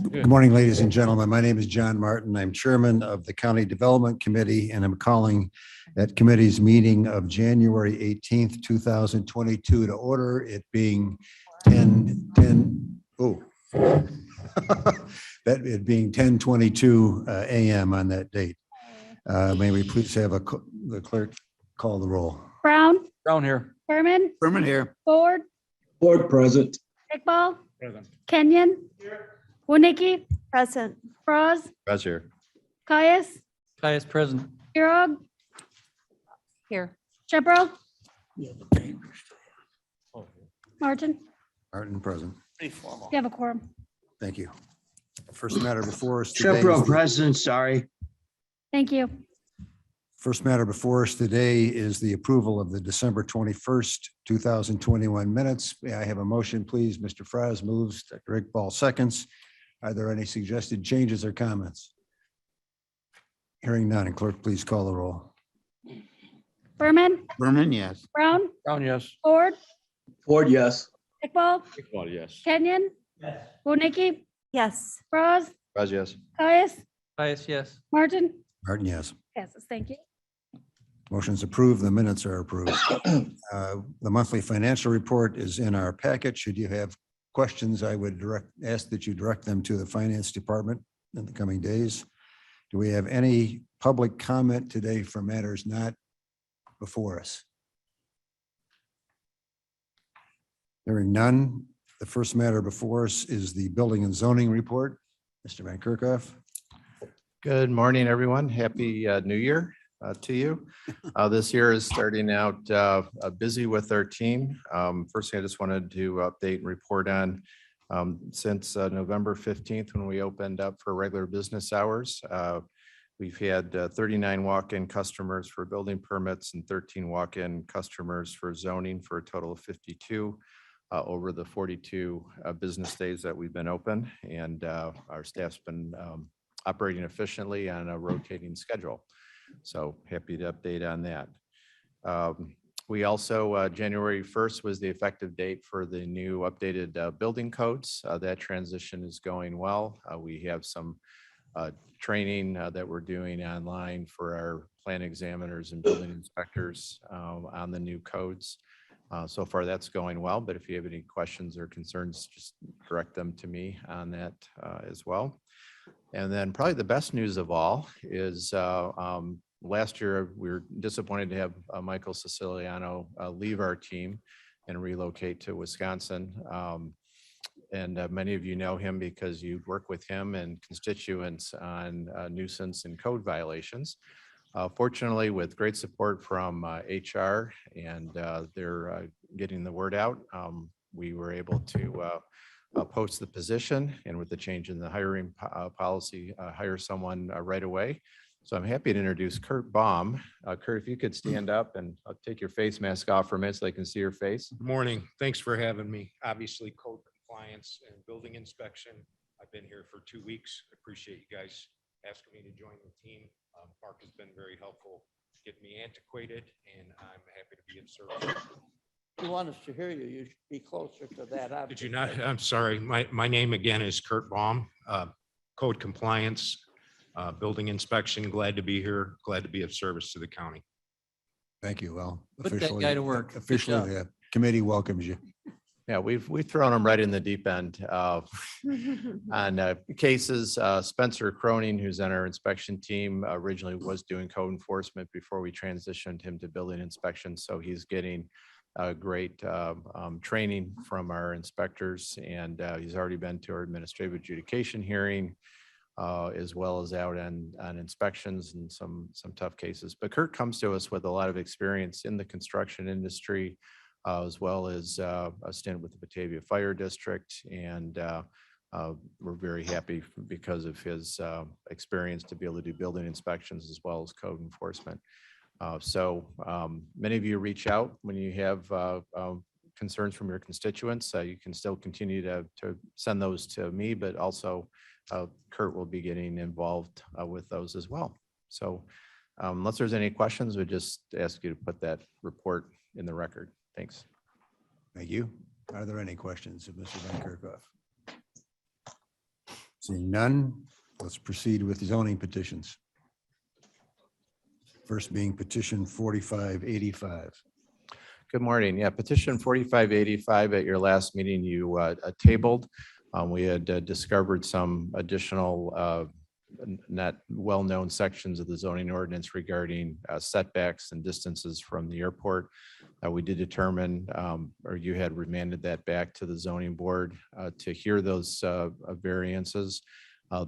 Good morning, ladies and gentlemen. My name is John Martin. I'm chairman of the County Development Committee, and I'm calling that committee's meeting of January 18th, 2022 to order, it being 10. That it being 10:22 a.m. on that date. May we please have the clerk call the roll? Brown. Brown here. Berman. Berman here. Ford. Ford present. Iqbal. Present. Kenyon. Woonicki. Present. Froz. Buzz here. Caius. Caius present. Heerog. Here. Shepro. Martin. Martin present. You have a quorum. Thank you. First matter before us today. Shepro present, sorry. Thank you. First matter before us today is the approval of the December 21st, 2021 minutes. May I have a motion, please? Mr. Fries moves, Dr. Iqbal seconds. Are there any suggested changes or comments? Hearing none, and clerk, please call the roll. Berman. Berman, yes. Brown. Brown, yes. Ford. Ford, yes. Iqbal. Iqbal, yes. Kenyon. Woonicki. Yes. Froz. Buzz, yes. Caius. Caius, yes. Martin. Martin, yes. Passes. Thank you. Motion's approved. The minutes are approved. The monthly financial report is in our packet. Should you have questions, I would ask that you direct them to the finance department in the coming days. Do we have any public comment today for matters not before us? Hearing none, the first matter before us is the building and zoning report. Mr. Van Kerkhoff. Good morning, everyone. Happy New Year to you. This year is starting out busy with our team. First thing I just wanted to update and report on, since November 15th, when we opened up for regular business hours, we've had 39 walk-in customers for building permits and 13 walk-in customers for zoning, for a total of 52 over the 42 business days that we've been open. And our staff's been operating efficiently on a rotating schedule. So happy to update on that. We also, January 1st was the effective date for the new updated building codes. That transition is going well. We have some training that we're doing online for our plan examiners and building inspectors on the new codes. So far that's going well, but if you have any questions or concerns, just direct them to me on that as well. And then probably the best news of all is last year we were disappointed to have Michael Siciliano leave our team and relocate to Wisconsin. And many of you know him because you work with him and constituents on nuisance and code violations. Fortunately, with great support from HR and they're getting the word out, we were able to post the position, and with the change in the hiring policy, hire someone right away. So I'm happy to introduce Kurt Baum. Kurt, if you could stand up, and I'll take your face mask off for a minute so they can see your face. Good morning. Thanks for having me. Obviously, code compliance and building inspection. I've been here for 2 weeks. I appreciate you guys asking me to join the team. Mark has been very helpful getting me antiquated, and I'm happy to be of service. You want us to hear you, you should be closer to that. Did you not? I'm sorry. My name again is Kurt Baum, code compliance, building inspection. Glad to be here. Glad to be of service to the county. Thank you. Well, Put that guy to work. Good Officially, the committee welcomes you. Yeah, we've thrown them right in the deep end on cases. Spencer Cronin, who's on our inspection team, originally was doing code enforcement before we transitioned him to building inspection. So he's getting great training from our inspectors, and he's already been to our administrative adjudication hearing, as well as out on inspections and some tough cases. But Kurt comes to us with a lot of experience in the construction industry, as well as a stint with the Batavia Fire District. And we're very happy because of his experience to be able to do building inspections as well as code enforcement. So many of you reach out when you have concerns from your constituents. You can still continue to send those to me, but also Kurt will be getting involved with those as well. So unless there's any questions, we just ask you to put that report in the record. Thanks. Thank you. Are there any questions of Mr. Van Kerkhoff? Seeing none, let's proceed with zoning petitions. First being petition 4585. Good morning. Yeah, petition 4585 at your last meeting you tabled. We had discovered some additional not well-known sections of the zoning ordinance regarding setbacks and distances from the airport. We did determine, or you had remanded that back to the zoning board to hear those variances.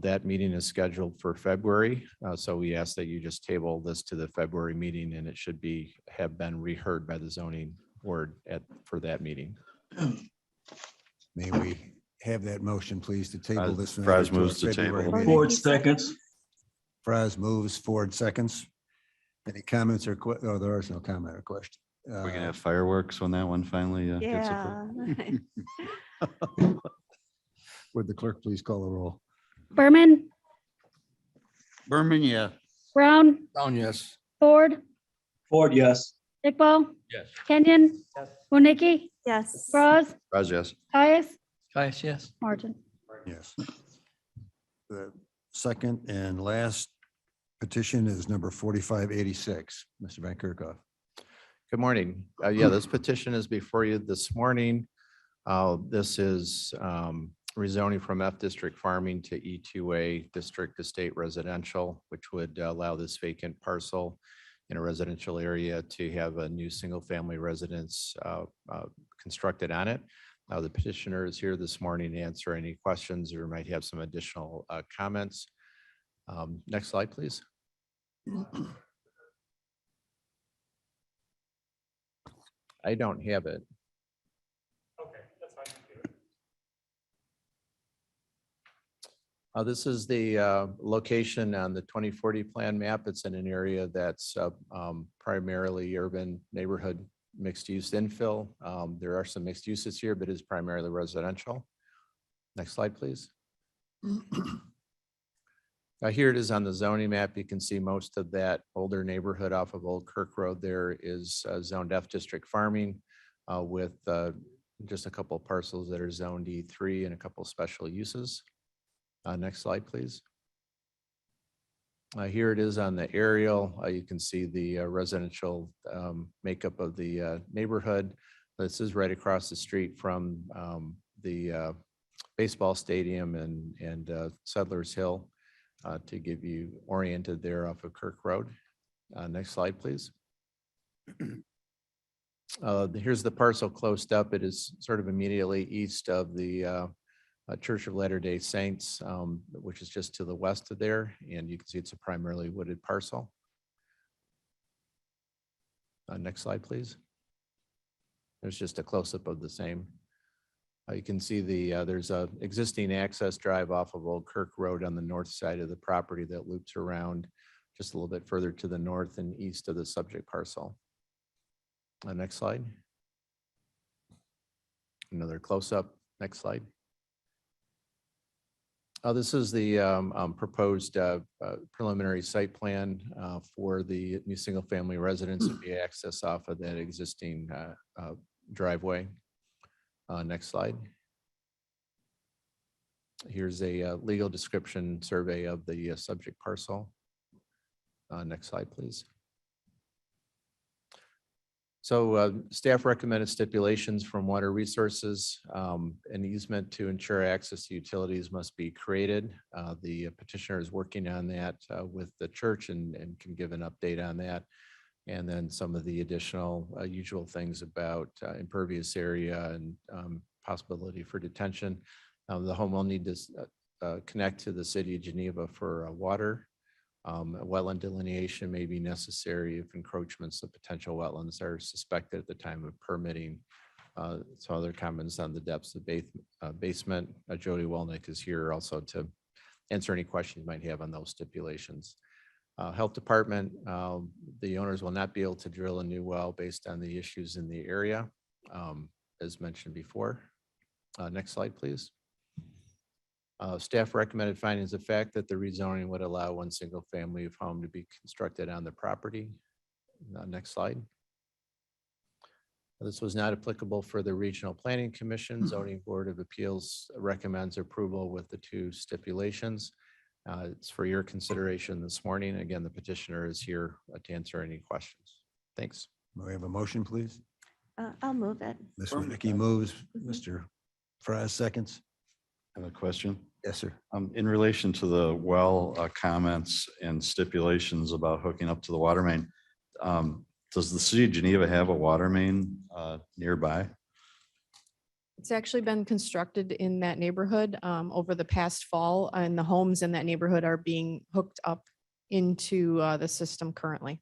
That meeting is scheduled for February. So we ask that you just table this to the February meeting, and it should have been reheard by the zoning board for that meeting. May we have that motion, please, to table this? Fries moves to February table. meeting? Ford seconds. Fries moves, Ford seconds. Any comments or oh, there is no comment or question. We're gonna have fireworks when that one finally gets approved. Yeah. Would the clerk please call the roll? Berman, Berman, yeah. Brown, Brown, yes. Ford, Ford, yes. Iqbal, Yes. Kenyon, Winnicki, Yes. Bras, Fries, yes. Caius, Caius, yes. Martin. Yes. The second and last petition is number 4586. Mr. Van Kerkhoff. Good morning. Yeah, this petition is before you this morning. This is rezoning from F District Farming to E2A District Estate Residential, which would allow this vacant parcel in a residential area to have a new single-family residence constructed on it. The petitioner is here this morning to answer any questions or might have some additional comments. Next slide, please. I don't have it. This is the location on the 2040 plan map. It's in an area that's primarily urban neighborhood mixed use infill. There are some mixed uses here, but it's primarily residential. Next slide, please. Here it is on the zoning map. You can see most of that older neighborhood off of Old Kirk Road there is zoned F District Farming with just a couple of parcels that are zoned E3 and a couple of special uses. Next slide, please. Here it is on the aerial. You can see the residential makeup of the neighborhood. This is right across the street from the baseball stadium and Settlers Hill to give you oriented there off of Kirk Road. Next slide, please. Here's the parcel closed up. It is sort of immediately east of the Church of Latter-day Saints, which is just to the west of there. And you can see it's a primarily wooded parcel. Next slide, please. There's just a close-up of the same. You can see there's a existing access drive off of Old Kirk Road on the north side of the property that loops around just a little bit further to the north and east of the subject parcel. Next slide. Another close-up. Next slide. This is the proposed preliminary site plan for the new single-family residence to be accessed off of that existing driveway. Next slide. Here's a legal description survey of the subject parcel. Next slide, please. So staff recommended stipulations from Water Resources. An easement to ensure access to utilities must be created. The petitioner is working on that with the church and can give an update on that. And then some of the additional usual things about impervious area and possibility for detention. The home will need to connect to the city of Geneva for water. Wetland delineation may be necessary if encroachments of potential wetlands are suspected at the time of permitting. Some other comments on the depths of basement. Jody Welnick is here also to answer any questions you might have on those stipulations. Health Department, the owners will not be able to drill a new well based on the issues in the area, as mentioned before. Next slide, please. Staff recommended findings of fact that the rezoning would allow one single family of home to be constructed on the property. Next slide. This was not applicable for the Regional Planning Commission. Zoning Board of Appeals recommends approval with the 2 stipulations. It's for your consideration this morning. Again, the petitioner is here to answer any questions. Thanks. May we have a motion, please? I'll move it. Ms. Winnicki moves, Mr. Fries seconds. I have a question. Yes, sir. In relation to the well comments and stipulations about hooking up to the water main, does the city of Geneva have a water main nearby? It's actually been constructed in that neighborhood over the past fall, and the homes in that neighborhood are being hooked up into the system currently.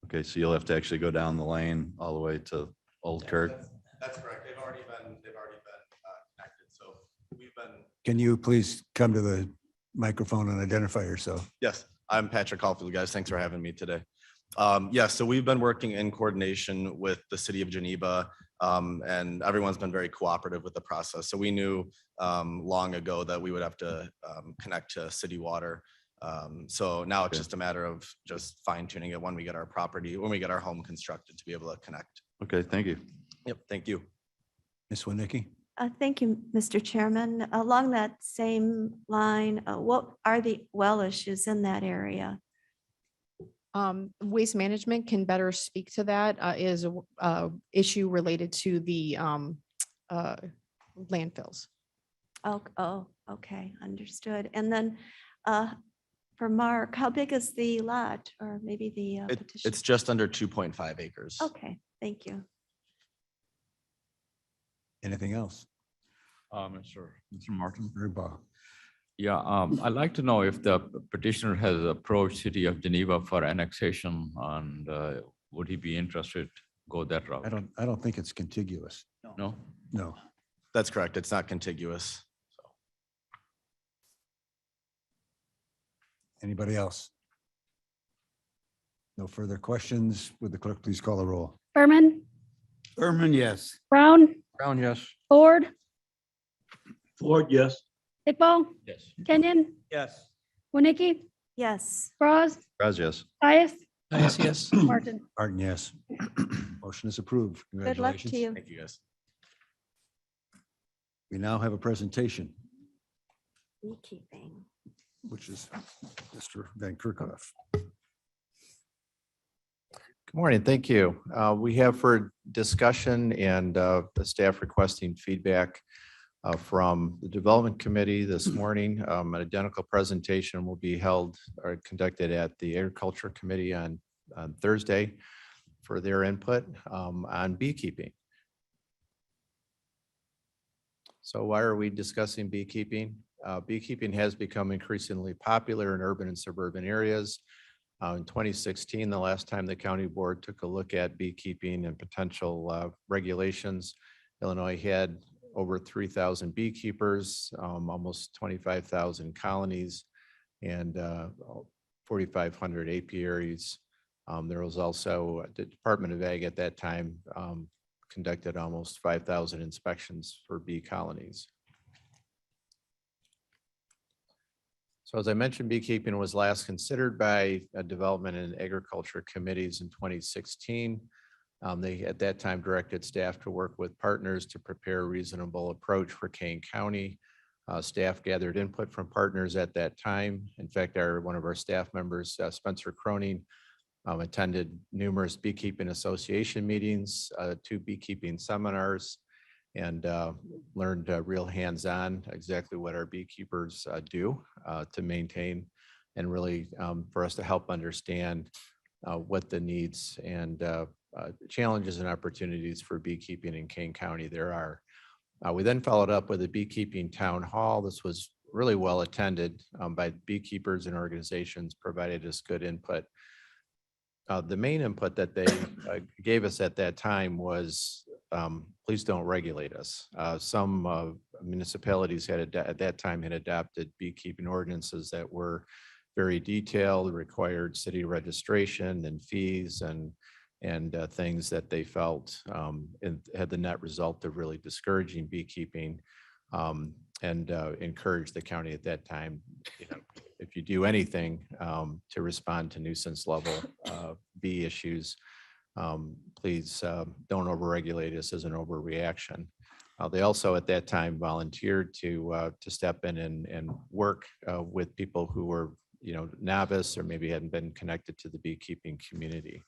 Okay, so you'll have to actually go down the lane all the way to Old Kirk. That's correct. They've already been connected. So we've been. Can you please come to the microphone and identify yourself? Yes, I'm Patrick Caulfield, guys. Thanks for having me today. So we've been working in coordination with the city of Geneva, and everyone's been very cooperative with the process. So we knew long ago that we would have to connect to city water. So now it's just a matter of just fine tuning it when we get our property, when we get our home constructed to be able to connect. Okay, thank you. Yep, thank you. Ms. Winnicki? Thank you, Mr. Chairman. Along that same line, what are the well issues in that area? Waste management can better speak to that. Is a issue related to the landfills. Oh, okay, understood. And then for Mark, how big is the lot or maybe the petition? It's just under 2.5 acres. Okay, thank you. Anything else? Mr. Martin. Ruba. Yeah, I'd like to know if the petitioner has approached City of Geneva for annexation, and would he be interested to go that route? I don't think it's contiguous. No? No. That's correct. It's not contiguous. Anybody else? No further questions. Would the clerk please call the roll? Berman, Yes. Brown, Brown, yes. Ford, Ford, yes. Iqbal, Yes. Kenyon, Yes. Winnicki, Yes, Frost, Raz, yes. Tyus, Yes, yes. Martin. Martin, yes. Motion is approved. good luck to Congratulations. you. Thank you, guys. We now have a presentation, Beekeeping. which is Mr. Van Kerkhoff. Good morning. Thank you. We have for discussion and the staff requesting feedback from the Development Committee this morning. An identical presentation will be held or conducted at the Agriculture Committee on Thursday for their input on beekeeping. So why are we discussing beekeeping? Beekeeping has become increasingly popular in urban and suburban areas. In 2016, the last time the county board took a look at beekeeping and potential regulations, Illinois had over 3,000 beekeepers, almost 25,000 colonies, and 4,500 apiaries. There was also the Department of Ag at that time conducted almost 5,000 inspections for bee colonies. So as I mentioned, beekeeping was last considered by development and agriculture committees in 2016. They at that time directed staff to work with partners to prepare a reasonable approach for Kane County. Staff gathered input from partners at that time. In fact, one of our staff members, Spencer Croning, attended numerous beekeeping association meetings, 2 beekeeping seminars, and learned real hands-on exactly what our beekeepers do to maintain and really for us to help understand what the needs and challenges and opportunities for beekeeping in Kane County there are. We then followed up with a beekeeping town hall. This was really well attended by beekeepers and organizations, provided us good input. The main input that they gave us at that time was, please don't regulate us. Some municipalities at that time had adopted beekeeping ordinances that were very detailed, required city registration and fees and things that they felt had the net result of really discouraging beekeeping and encouraged the county at that time, if you do anything to respond to nuisance level bee issues, please don't overregulate us as an overreaction. They also at that time volunteered to step in and work with people who were, novice or maybe hadn't been connected to the beekeeping community.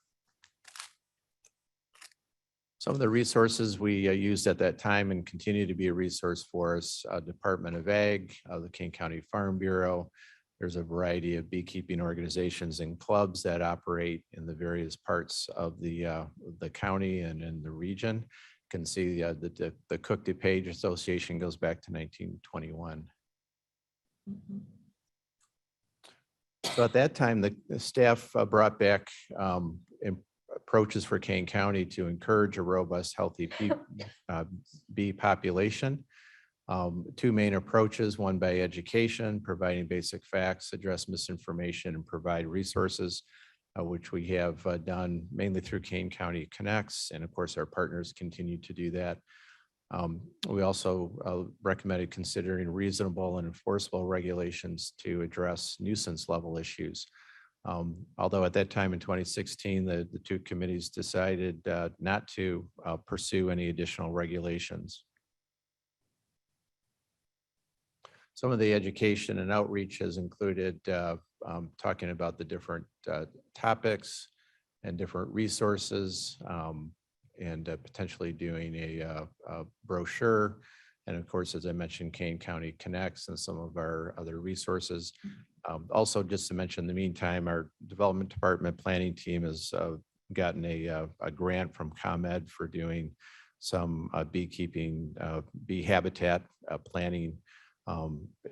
Some of the resources we used at that time and continue to be a resource for us, Department of Ag, the Kane County Farm Bureau. There's a variety of beekeeping organizations and clubs that operate in the various parts of the county and in the region. You can see the Cook DuPage Association goes back to 1921. So at that time, the staff brought back approaches for Kane County to encourage a robust, healthy bee population. Two main approaches, one by education, providing basic facts, address misinformation, and provide resources, which we have done mainly through Kane County Connects. And of course, our partners continue to do that. We also recommended considering reasonable and enforceable regulations to address nuisance level issues. Although at that time in 2016, the two committees decided not to pursue any additional regulations. Some of the education and outreach has included talking about the different topics and different resources, and potentially doing a brochure. And of course, as I mentioned, Kane County Connects and some of our other resources. Also, just to mention, in the meantime, our development department planning team has gotten a grant from ComEd for doing some beekeeping, bee habitat planning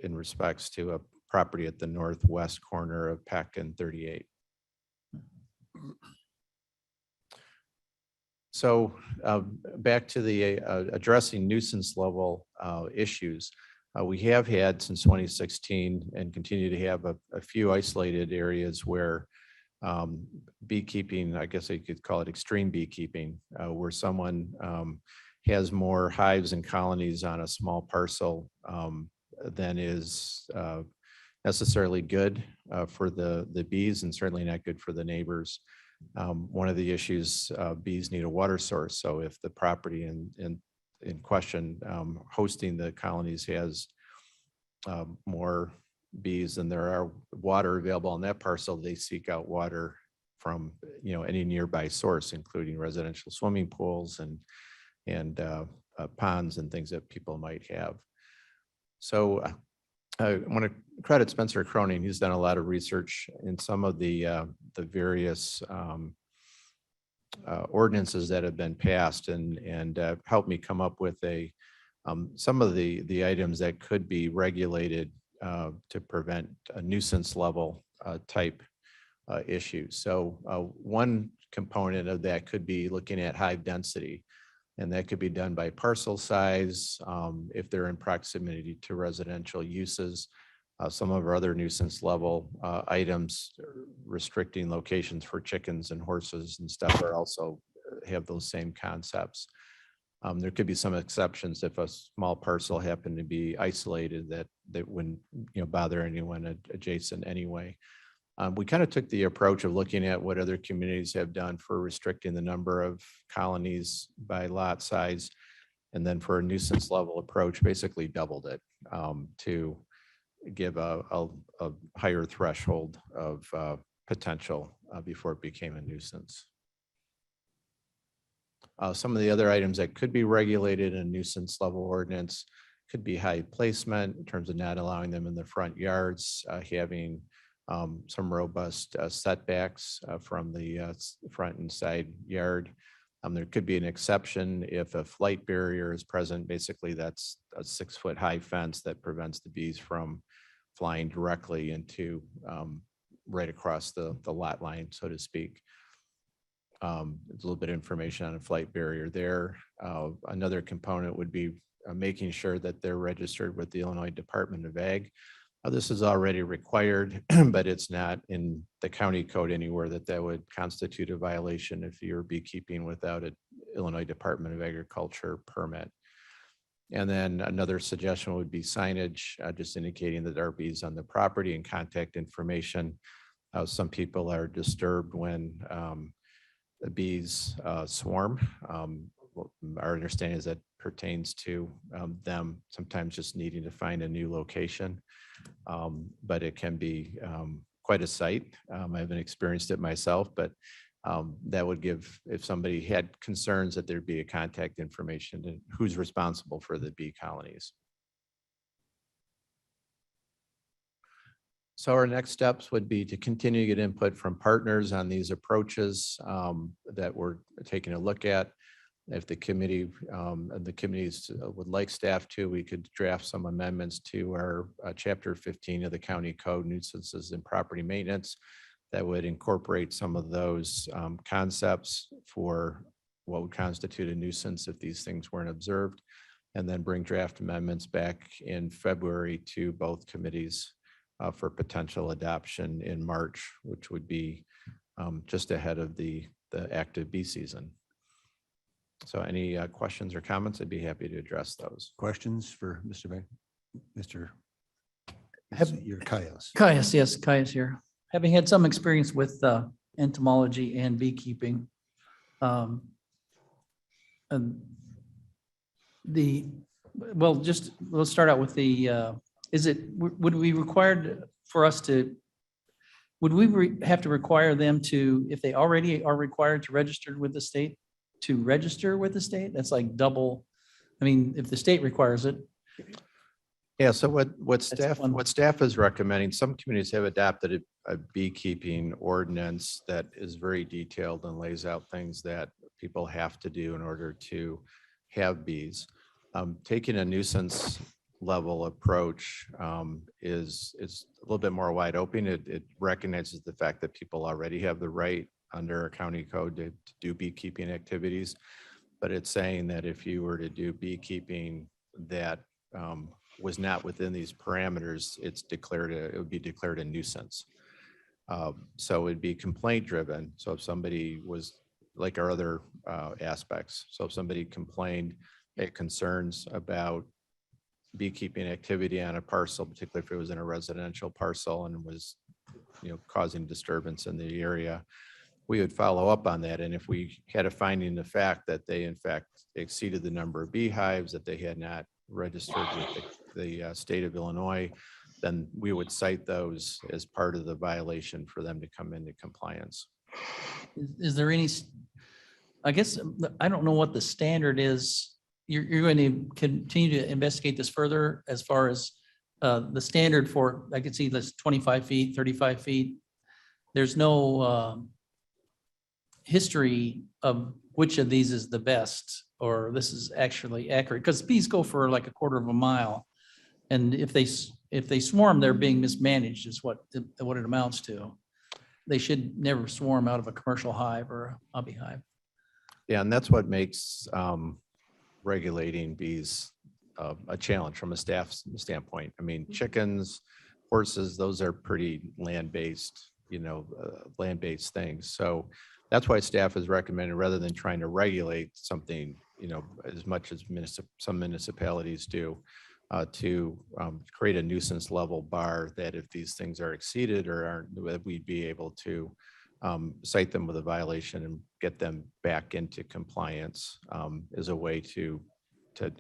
in respects to a property at the northwest corner of Peck and 38. So back to the addressing nuisance level issues. We have had since 2016 and continue to have a few isolated areas where beekeeping, I guess you could call it extreme beekeeping, where someone has more hives and colonies on a small parcel than is necessarily good for the bees, and certainly not good for the neighbors. One of the issues, bees need a water source. So if the property in question hosting the colonies has more bees than there are water available on that parcel, they seek out water from any nearby source, including residential swimming pools and ponds and things that people might have. So I want to credit Spencer Cronin. He's done a lot of research in some of the various ordinances that have been passed and helped me come up with some of the items that could be regulated to prevent a nuisance level type issue. So one component of that could be looking at hive density. And that could be done by parcel size, if they're in proximity to residential uses. Some of our other nuisance level items restricting locations for chickens and horses and stuff are also have those same concepts. There could be some exceptions if a small parcel happened to be isolated that wouldn't bother anyone adjacent anyway. We kind of took the approach of looking at what other communities have done for restricting the number of colonies by lot size. And then for a nuisance level approach, basically doubled it to give a higher threshold of potential before it became a nuisance. Some of the other items that could be regulated in a nuisance level ordinance could be hive placement in terms of not allowing them in the front yards, having some robust setbacks from the front and side yard. There could be an exception if a flight barrier is present. Basically, that's a 6-foot high fence that prevents the bees from flying directly into right across the lot line, so to speak. A little bit of information on a flight barrier there. Another component would be making sure that they're registered with the Illinois Department of Ag. This is already required, but it's not in the county code anywhere that would constitute a violation if you're beekeeping without an Illinois Department of Agriculture permit. And then another suggestion would be signage, just indicating that there are bees on the property and contact information. Some people are disturbed when the bees swarm. Our understanding is that pertains to them sometimes just needing to find a new location. But it can be quite a sight. I haven't experienced it myself, but that would give, if somebody had concerns, that there'd be a contact information and who's responsible for the bee colonies. So our next steps would be to continue to get input from partners on these approaches that we're taking a look at. If the committee and the committees would like staff to, we could draft some amendments to our chapter 15 of the county code, nuisances and property maintenance, that would incorporate some of those concepts for what would constitute a nuisance if these things weren't observed, and then bring draft amendments back in February to both committees for potential adoption in March, which would be just ahead of the active bee season. So any questions or comments, I'd be happy to address those. Questions for Mr. Beck? Mr. Your Caius. Caius, yes, Caius here. Having had some experience with entomology and beekeeping, and let's start out with would we required for us to, would we have to require them to, if they already are required to register with the state, to register with the state? That's like double. I mean, if the state requires it. Yeah, so what staff is recommending, some communities have adopted a beekeeping ordinance that is very detailed and lays out things that people have to do in order to have bees. Taking a nuisance level approach is a little bit more wide open. It recognizes the fact that people already have the right under a county code to do beekeeping activities, but it's saying that if you were to do beekeeping that was not within these parameters, it would be declared a nuisance. So it'd be complaint driven. So if somebody was, like our other aspects, so if somebody complained, had concerns about beekeeping activity on a parcel, particularly if it was in a residential parcel and was, causing disturbance in the area, we would follow up on that. And if we had a finding of fact that they in fact exceeded the number of beehives, that they had not registered with the state of Illinois, then we would cite those as part of the violation for them to come into compliance. Is there any, I guess, I don't know what the standard is. You're going to continue to investigate this further as far as the standard for, I could see this 25 feet, 35 feet. There's no history of which of these is the best, or this is actually accurate, because bees go for like a quarter of a mile. And if they swarm, they're being mismanaged is what it amounts to. They should never swarm out of a commercial hive or a hobby hive. Yeah, and that's what makes regulating bees a challenge from a staff standpoint. I mean, chickens, horses, those are pretty land-based, land-based things. So that's why staff is recommending, rather than trying to regulate something, as much as some municipalities do, to create a nuisance level bar that if these things are exceeded or aren't, we'd be able to cite them with a violation and get them back into compliance as a way to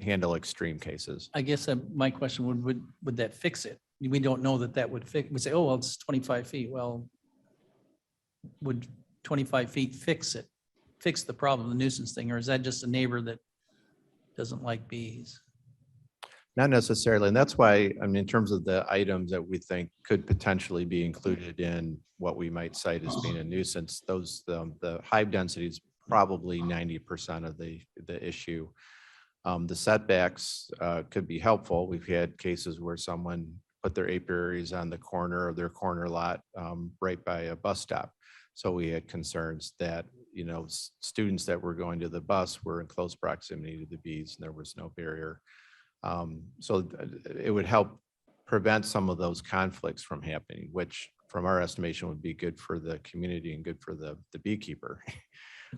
handle extreme cases. I guess my question would that fix it? We don't know that would fix. We say, oh, well, it's 25 feet. Well, would 25 feet fix the problem, the nuisance thing, or is that just a neighbor that doesn't like bees? Not necessarily. And that's why, I mean, in terms of the items that we think could potentially be included in what we might cite as being a nuisance, the hive density is probably 90% of the issue. The setbacks could be helpful. We've had cases where someone put their apiaries on the corner of their corner lot right by a bus stop. So we had concerns that, students that were going to the bus were in close proximity to the bees and there was no barrier. So it would help prevent some of those conflicts from happening, which from our estimation would be good for the community and good for the beekeeper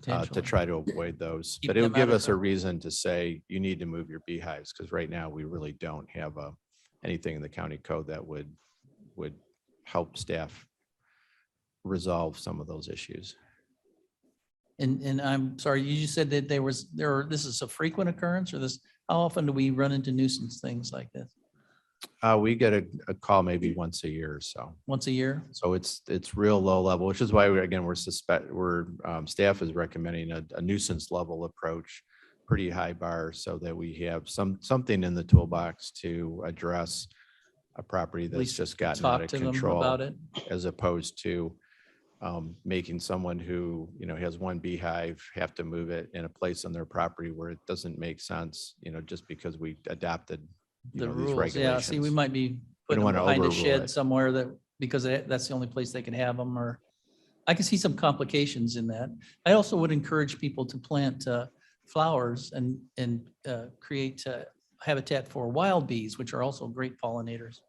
to try to avoid those. But it would give us a reason to say you need to move your beehives, because right now we really don't have anything in the county code that would help staff resolve some of those issues. And I'm sorry, you just said that this is a frequent occurrence or this, how often do we run into nuisance things like this? We get a call maybe once a year or so. Once a year? So it's real low level, which is why staff is recommending a nuisance level approach, pretty high bar, so that we have something in the toolbox to address a property that's least just gotten out Talk of to them control, about it. as opposed to making someone who, has one beehive have to move it in a place on their property where it doesn't make sense, just because we adopted The these rules, regulations. yeah, see, we might be putting them wanna behind a overrule shed it. somewhere because that's the only place they can have them, or I can see some complications in that. I also would encourage people to plant flowers and create habitat for wild bees, which are also great pollinators.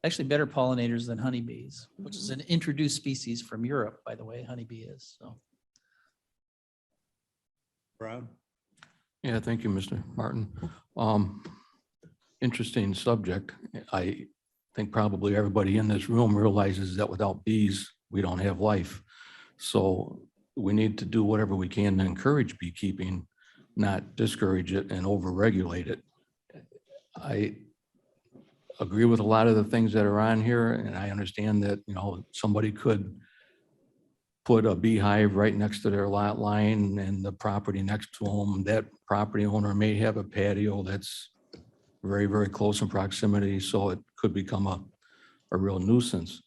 Actually better pollinators than honeybees, which is an introduced species from Europe, by the way, honeybee is, so. Brown? Yeah, thank you, Mr. Martin. Interesting subject. I think probably everybody in this room realizes that without bees, we don't have life. So we need to do whatever we can to encourage beekeeping, not discourage it and overregulate it. I agree with a lot of the things that are on here, and I understand that, somebody could put a beehive right next to their lot line and the property next to them. That property owner may have a patio that's very, very close in proximity, so it could become a real nuisance.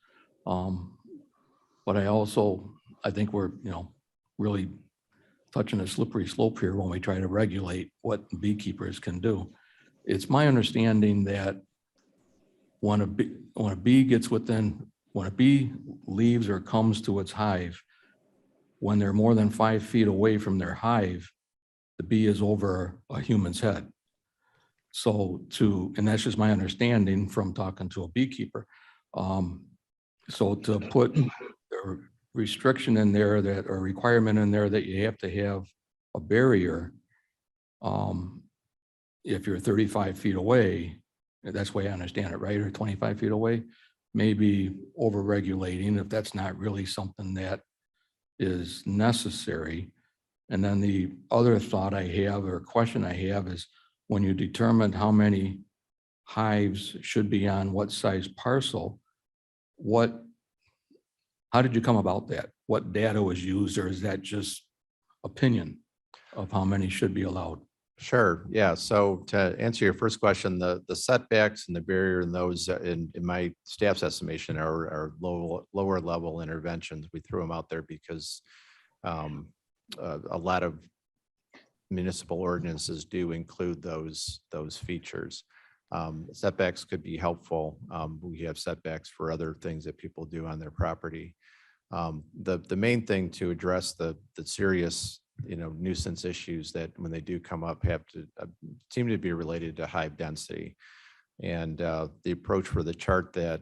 But I think we're, really touching a slippery slope here when we try to regulate what beekeepers can do. It's my understanding that when a bee leaves or comes to its hive, when they're more than 5 feet away from their hive, the bee is over a human's head. And that's just my understanding from talking to a beekeeper. So to put a restriction in there or requirement in there that you have to have a barrier, if you're 35 feet away, that's the way I understand it, right? Or 25 feet away, maybe over-regulating if that's not really something that is necessary. And then the other thought I have or question I have is when you determined how many hives should be on what size parcel, how did you come about that? What data was used, or is that just opinion of how many should be allowed? Sure. Yeah. So to answer your first question, the setbacks and the barrier and those in my staff's estimation are lower level interventions. We threw them out there because a lot of municipal ordinances do include those features. Setbacks could be helpful. We have setbacks for other things that people do on their property. The main thing to address the serious nuisance issues that when they do come up have to seem to be related to hive density. And the approach for the chart that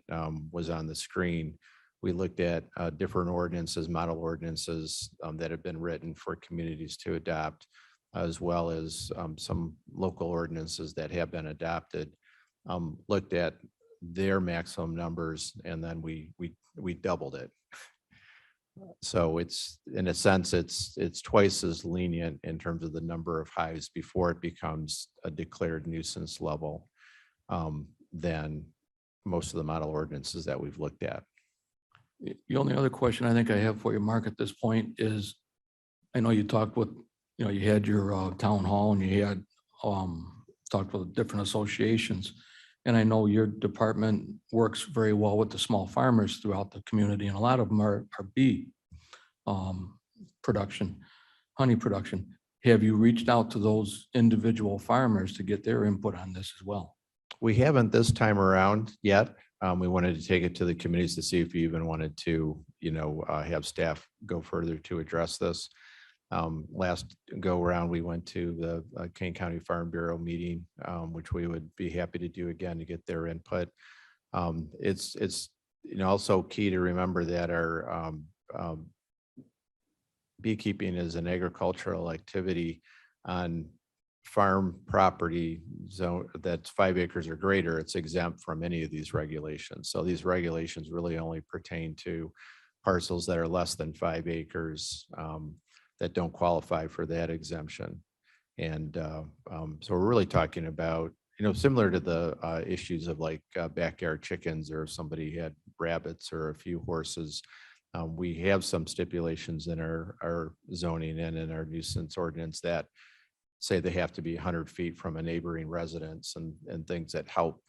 was on the screen, we looked at different ordinances, model ordinances that have been written for communities to adopt, as well as some local ordinances that have been adopted, looked at their maximum numbers, and then we doubled it. So it's, in a sense, it's twice as lenient in terms of the number of hives before it becomes a declared nuisance level than most of the model ordinances that we've looked at. The only other question I think I have for you, Mark, at this point is, I know you talked with, you had your town hall and you had talked with different associations. And I know your department works very well with the small farmers throughout the community, and a lot of them are bee production, honey production. Have you reached out to those individual farmers to get their input on this as well? We haven't this time around yet. We wanted to take it to the committees to see if you even wanted to, have staff go further to address this. Last go around, we went to the Kane County Farm Bureau meeting, which we would be happy to do again to get their input. It's also key to remember that our beekeeping is an agricultural activity on farm property zone that's 5 acres or greater. It's exempt from any of these regulations. So these regulations really only pertain to parcels that are less than 5 acres. that don't qualify for that exemption. And so we're really talking about, similar to the issues of like backyard chickens, or if somebody had rabbits or a few horses. We have some stipulations in our zoning and in our nuisance ordinance that say they have to be 100 feet from a neighboring residence, and things that help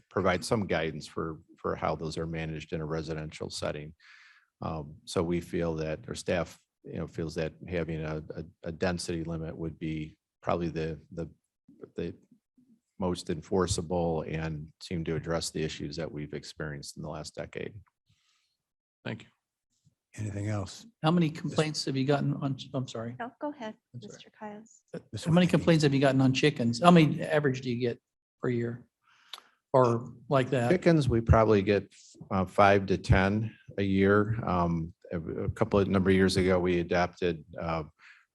provide some guidance for how those are managed in a residential setting. So we feel that, our staff, feels that having a density limit would be probably the most enforceable and seem to address the issues that we've experienced in the last decade. Thank you. Anything else? How many complaints have you gotten on, I'm sorry. No, go ahead, I'm sorry. Mr. Caius. Ms. How many Winicky? complaints have you gotten on chickens? How many average do you get per year? Or like that? Chickens, we probably get 5 to 10 a year. A number of years ago, we adopted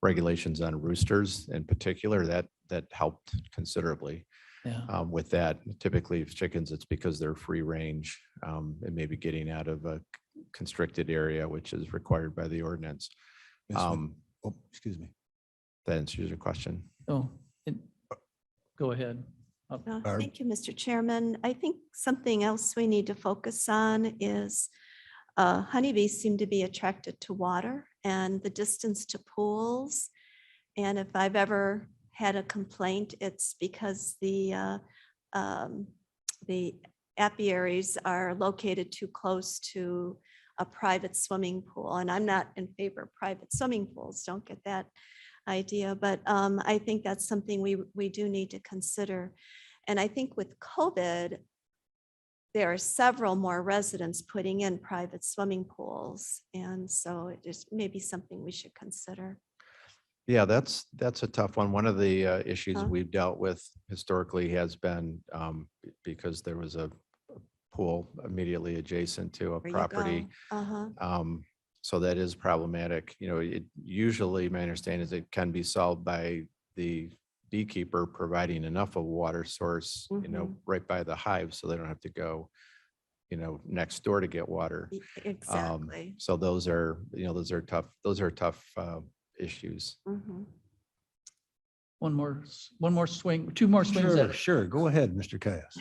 regulations on roosters in particular that helped considerably. Yeah. With that, typically if chickens, it's because they're free range and maybe getting out of a constricted area, which is required by the ordinance. Ms. Win- Oh, excuse me. That answers your question. Oh, go ahead. Barb? Thank you, Mr. Chairman. I think something else we need to focus on is honeybees seem to be attracted to water and the distance to pools. And if I've ever had a complaint, it's because the apiaries are located too close to a private swimming pool. And I'm not in favor of private swimming pools, don't get that idea, but I think that's something we do need to consider. And I think with COVID, there are several more residents putting in private swimming pools. And so it is maybe something we should consider. Yeah, that's a tough one. One of the issues Huh? we've dealt with historically has been because there was a pool immediately adjacent to a There you property. go. Uh-huh. So that is problematic. It usually, my understanding is it can be solved by the beekeeper providing enough of a water source, Mhm. right by the hive, so they don't have to go, next door to get water. Exactly. So those are tough. Those are tough issues. Mhm. One more swing, two more swings at it. Sure. Go ahead, Mr. Caius.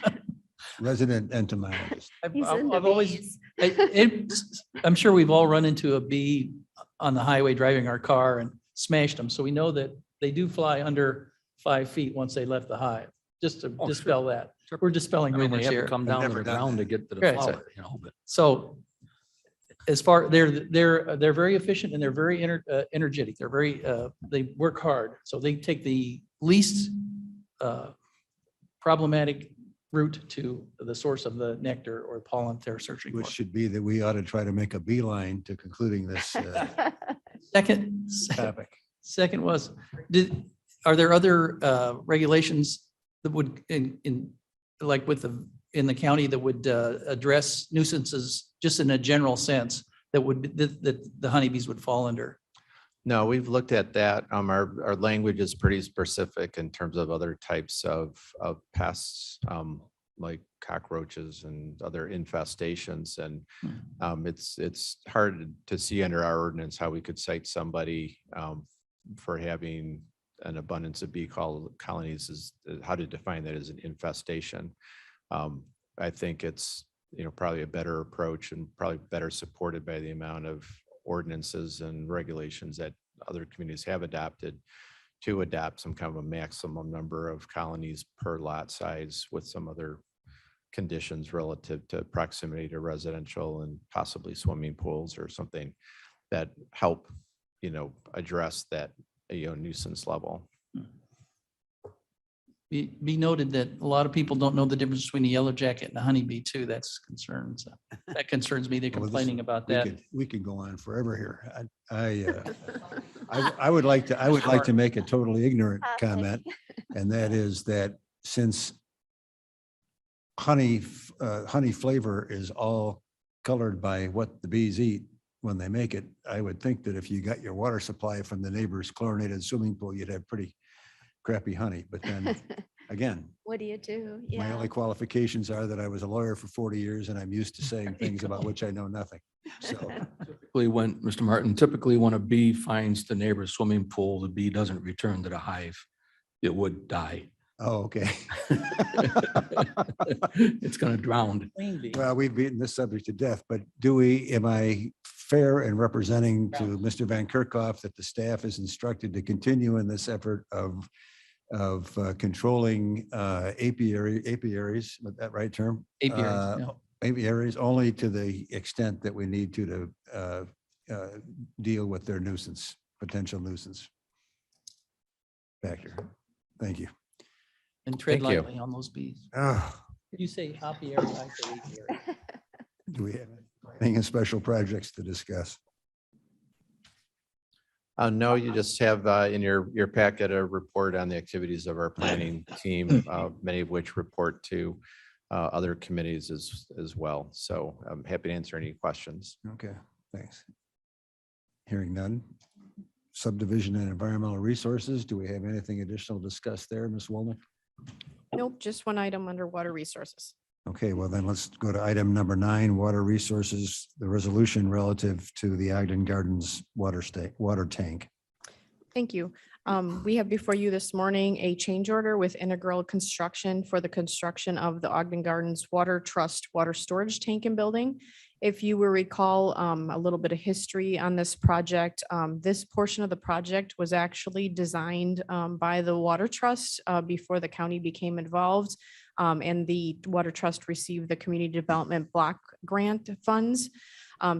Resident entomologist. He's into I've always, bees. I'm sure we've all run into a bee on the highway driving our car and smashed them. So we know that they do fly under 5 feet once they left the hive, just to Oh, sure. dispel that. We're dispelling I mean, they rumors have to here. come down to never the done ground to that. get to the Right, so- flower, but. So as far, they're very efficient and they're very energetic. They're very, they work hard. So they take the least problematic route to the source of the nectar or pollen they're searching Which for. should be that we ought to try to make a beeline to concluding this topic. Second was, are there other regulations that would like in the county that would address nuisances just in a general sense that the honeybees would fall under? No, we've looked at that. Our language is pretty specific in terms of other types of pests, like cockroaches and other infestations. And it's hard to see under our ordinance how we could cite somebody for having an abundance of bee colonies, is how to define that as an infestation. I think it's, probably a better approach and probably better supported by the amount of ordinances and regulations that other communities have adopted to adopt some kind of a maximum number of colonies per lot size with some other conditions relative to proximity to residential and possibly swimming pools or something that help, address that, nuisance level. Be noted that a lot of people don't know the difference between a yellow jacket and a honeybee too. That concerns me. They're Well, this- complaining about we that. We could go on forever here. I would like to make a totally ignorant comment, and that is that since honey flavor is all colored by what the bees eat when they make it, I would think that if you got your water supply from the neighbor's chlorinated swimming pool, you'd have pretty crappy honey. But then Again, What do you do? my Yeah. only qualifications are that I was a lawyer for 40 years and I'm used to saying There you things about go. which I know nothing. So, Typically, when, Mr. Martin, typically when a bee finds the neighbor's swimming pool, the bee doesn't return to the hive. It would die. oh, okay. It's gonna drown. Queen bee. Well, we've beaten this subject to death, but am I fair in representing to Mr. Van Kerkhoff that the staff is instructed to continue in this effort of controlling apiaries, is that right term? Apiaries, yeah. Apiaries only to the extent that we need to deal with their nuisance, potential nuisance factor. Thank you. And tread Thank you. lightly on those bees. Ah, You say apiary, I say apiary. do we have anything in special projects to discuss? No, you just have in your packet a report on the activities of our planning team, many of which report to other committees as well. So I'm happy to answer any questions. Okay, thanks. Hearing none. Subdivision and environmental resources. Do we have anything additional to discuss there, Ms. Wolnick? Nope, just one item under water resources. Okay, well then let's go to item number 9, water resources, the resolution relative to the Ogden Gardens water tank. Thank you. We have before you this morning a change order with Integral Construction for the construction of the Ogden Gardens Water Trust Water Storage Tank and Building. If you will recall a little bit of history on this project, this portion of the project was actually designed by the Water Trust before the county became involved. And the Water Trust received the Community Development Block Grant funds.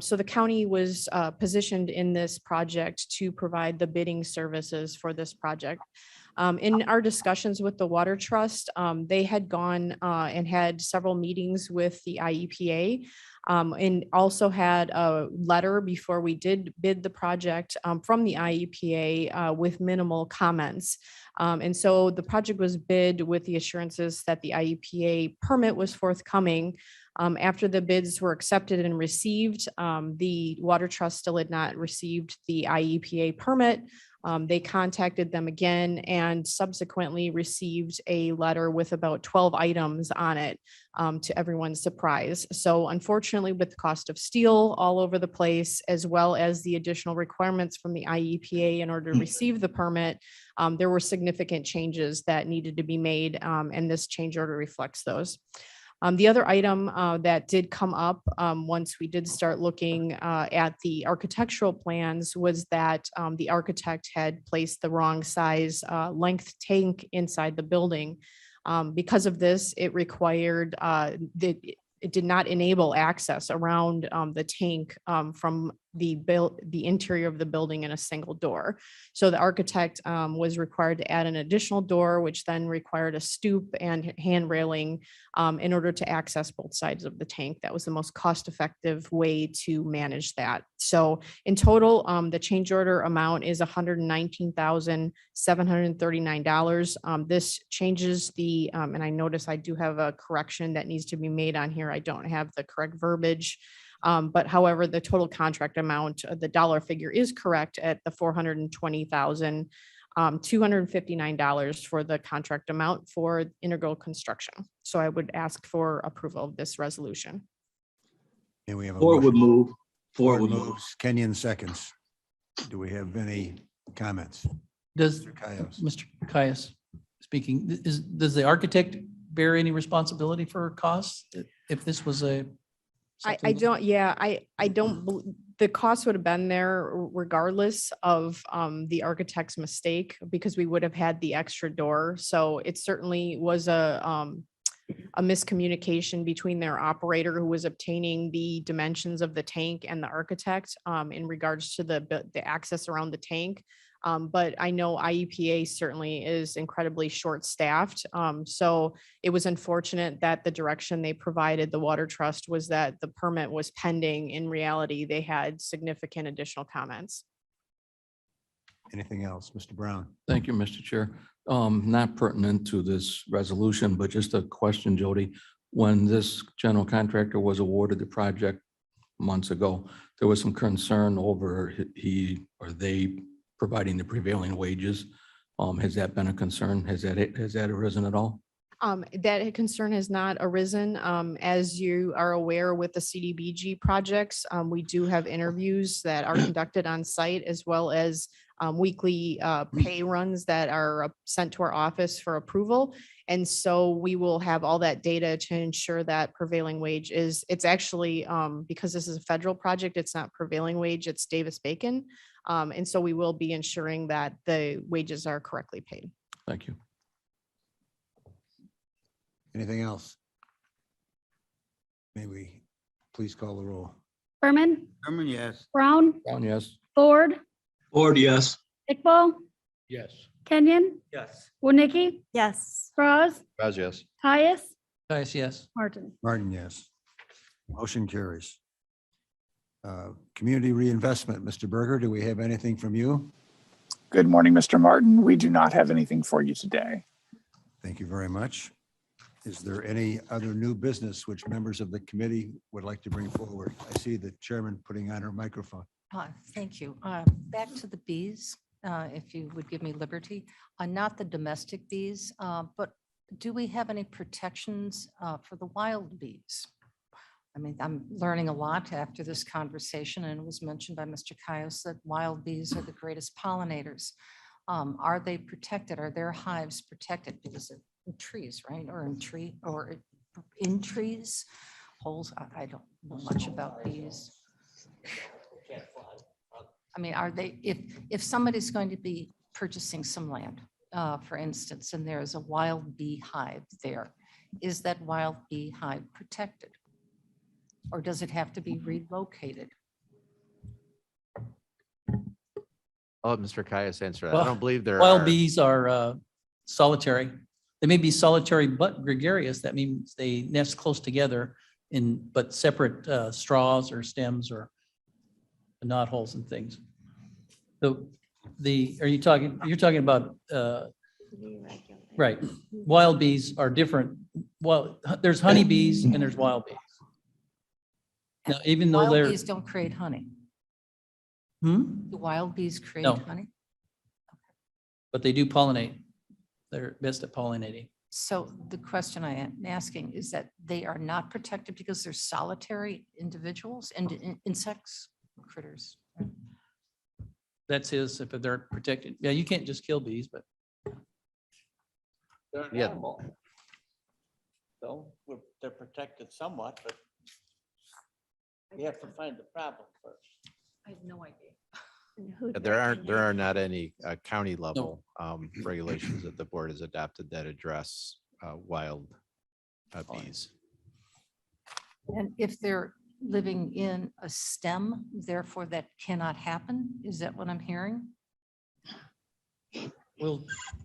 So the county was positioned in this project to provide the bidding services for this project. In our discussions with the Water Trust, they had gone and had several meetings with the IEPA and also had a letter before we did bid the project from the IEPA with minimal comments. And so the project was bid with the assurances that the IEPA permit was forthcoming. After the bids were accepted and received, the Water Trust still had not received the IEPA permit. They contacted them again and subsequently received a letter with about 12 items on it, to everyone's surprise. So unfortunately, with the cost of steel all over the place, as well as the additional requirements from the IEPA in order to receive the permit, there were significant changes that needed to be made, and this change order reflects those. The other item that did come up once we did start looking at the architectural plans was that the architect had placed the wrong size length tank inside the building. Because of this, it required it did not enable access around the tank from the interior of the building in a single door. So the architect was required to add an additional door, which then required a stoop and hand railing in order to access both sides of the tank. That was the most cost-effective way to manage that. So in total, the change order amount is $119,739. This changes the, and I notice I do have a correction that needs to be made on here. I don't have the correct verbiage. But however, the total contract amount, the dollar figure is correct at the $420,259 for the contract amount for Integral Construction. So I would ask for approval of this resolution. And we have a Ford would motion. move. Ford Ford would move. moves. Kenyon seconds. Do we have any comments? Does, Mr. Caius? Mr. Caius speaking, does the architect bear any responsibility for costs if this was a? I don't, yeah, I don't, the cost would have been there regardless of the architect's mistake because we would have had the extra door. So it certainly was a miscommunication between their operator who was obtaining the dimensions of the tank and the architect in regards to the access around the tank. But I know IEPA certainly is incredibly short-staffed. So it was unfortunate that the direction they provided the Water Trust was that the permit was pending. In reality, they had significant additional comments. Anything else? Mr. Brown? Thank you, Mr. Chair. Not pertinent to this resolution, but just a question, Jody. When this general contractor was awarded the project months ago, there was some concern over he or they providing the prevailing wages. Has that been a concern? Has that arisen at all? That concern has not arisen. As you are aware with the CDBG projects, we do have interviews that are conducted on site as well as weekly pay runs that are sent to our office for approval. And so we will have all that data to ensure that prevailing wage it's actually, because this is a federal project, it's not prevailing wage, it's Davis-Bacon. And so we will be ensuring that the wages are correctly paid. Thank you. Anything else? May we please call the roll? Berman, Berman, yes. Brown, Brown, yes. Ford, Ford, yes. Iqbal, Yes. Kenyon, Yes. Wodnicki, Yes. Bras, Guys, yes. Tyus, Guys, yes. Martin. Martin, yes. Motion carries. Community reinvestment, Mr. Berger, do we have anything from you? Good morning, Mr. Martin. We do not have anything for you today. Thank you very much. Is there any other new business which members of the committee would like to bring forward? I see the chairman putting on her microphone. Thank you. Back to the bees, if you would give me liberty. Not the domestic bees, but do we have any protections for the wild bees? I mean, I'm learning a lot after this conversation, and it was mentioned by Mr. Caius that wild bees are the greatest pollinators. Are they protected? Are their hives protected? Because they're in trees, right? Or in trees, holes. I don't know much about bees. I mean, are they, if somebody's going to be purchasing some land, for instance, and there's a wild bee hive there, is that wild bee hive protected? Or does it have to be relocated? I'll let Mr. Caius answer that. I Well, don't believe there Wild are. bees are solitary. They may be solitary but gregarious. That means they nest close together but separate straws or stems or knot holes and things. You're talking about, right. Wild bees are different. Well, there's honeybees and there's wild bees. Now, even though Wild they're. bees don't create honey. Hmm? Do wild bees create No. honey? But they do pollinate. They're best at pollinating. So the question I am asking is that they are not protected because they're solitary individuals and insects, critters. That's his, if they're protected. Yeah, you can't just kill bees, but They're an Yeah. animal. So they're protected somewhat, but you have to find the problem first. I have no idea. There are not any county level regulations that the board has adopted that address wild bees. And if they're living in a stem, therefore that cannot happen? Is that what I'm hearing?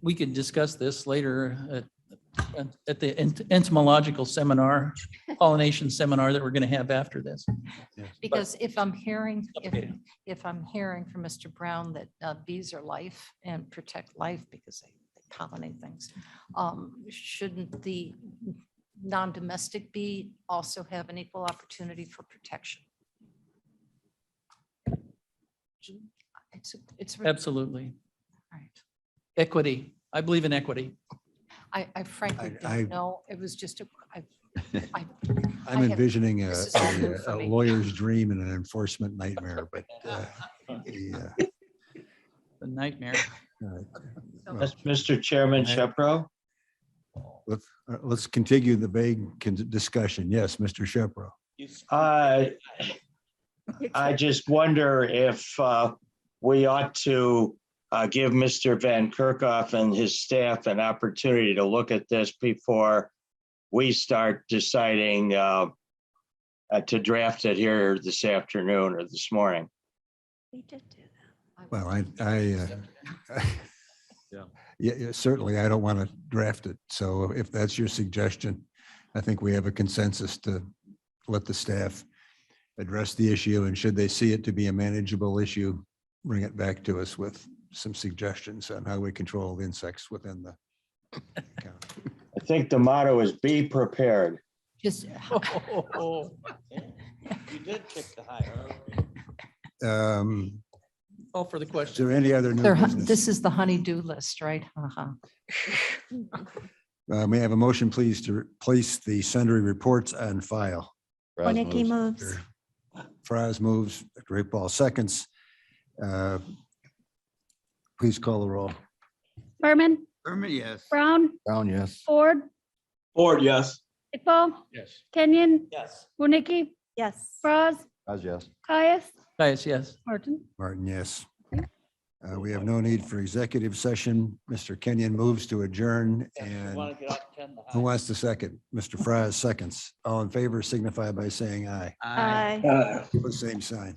we could discuss this later at the entomological seminar, pollination seminar that we're going to have after this. Because if I'm hearing, Okay. if I'm hearing from Mr. Brown that bees are life and protect life because they pollinate things, shouldn't the non-domestic bee also have an equal opportunity for protection? It's Absolutely. right. Equity. I believe in equity. I frankly I- don't know. It was just I I'm have- envisioning this is all new a for me. lawyer's dream and an enforcement nightmare, but yeah. The nightmare. Well, Mr. Chairman, Shepro. Let's continue the vague discussion. Yes, Mr. Shepro. I just wonder if we ought to give Mr. Van Kerkhoff and his staff an opportunity to look at this before we start deciding to draft it here this afternoon or this morning. We did do that. Well, yeah, certainly I don't want to draft it. So if that's your suggestion, I think we have a consensus to let the staff address the issue, and should they see it to be a manageable issue, bring it back to us with some suggestions on how we control insects within the county. I think the motto is be prepared. just, You did kick the high. Call for the Is question. there any other new business? This is the honey-do list, right? Uh-huh. May I have a motion, please, to place the sundry reports on file? Oniki moves. Fries moves, Great Ball seconds. Please call the roll. Berman, Yes. Brown, Brown, yes. Ford, Ford, yes. Iqbal, Yes. Kenyon, Yes. Winnicke, Yes. Braz, Yes. Caius, Yes. Martin. Martin, yes. We have no need for executive session. Mr. Kenyon moves to adjourn, and Want to get off 10 to who high. wants to second? Mr. Fries seconds. All in favor signify by saying aye. Aye. Put same sign.